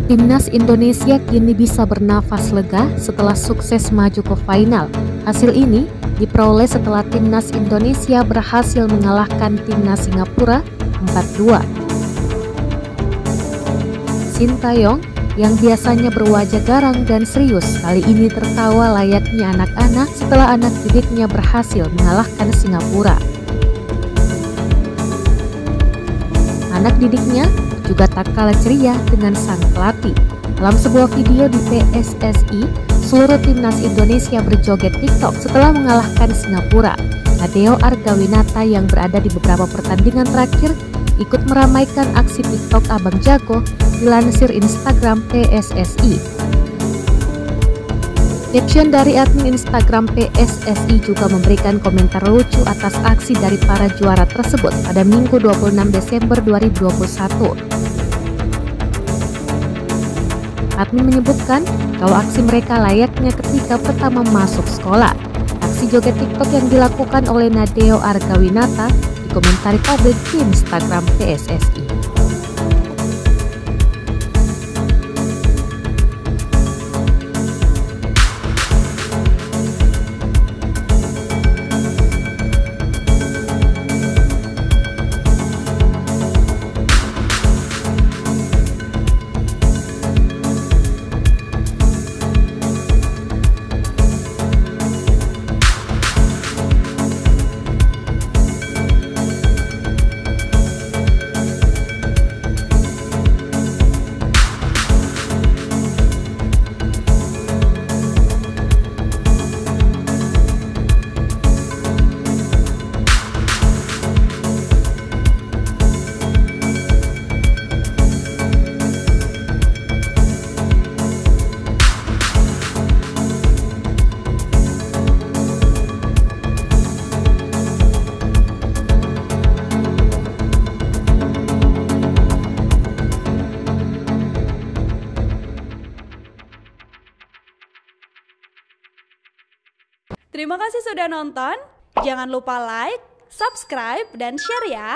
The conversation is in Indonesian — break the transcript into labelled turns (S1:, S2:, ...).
S1: Timnas Indonesia kini bisa bernafas lega setelah sukses maju ke final. Hasil ini diperoleh setelah Timnas Indonesia berhasil mengalahkan Timnas Singapura 4-2. Sintayong yang biasanya berwajah garang dan serius kali ini tertawa layaknya anak-anak setelah anak didiknya berhasil mengalahkan Singapura. Anak didiknya juga tak kalah ceria dengan sang pelatih. Dalam sebuah video di PSSI, seluruh timnas Indonesia berjoget TikTok setelah mengalahkan Singapura. Nadeo Argawinata yang berada di beberapa pertandingan terakhir ikut meramaikan aksi TikTok Abang Jago, dilansir Instagram PSSI. Caption dari admin Instagram PSSI juga memberikan komentar lucu atas aksi dari para juara tersebut pada Minggu 26 Desember 2021. Admin menyebutkan kalau aksi mereka layaknya ketika pertama masuk sekolah. Aksi joget TikTok yang dilakukan oleh Nadeo Argawinata dikomentari publik di Instagram PSSI.
S2: Terima kasih sudah nonton. Jangan lupa like, subscribe, dan share ya.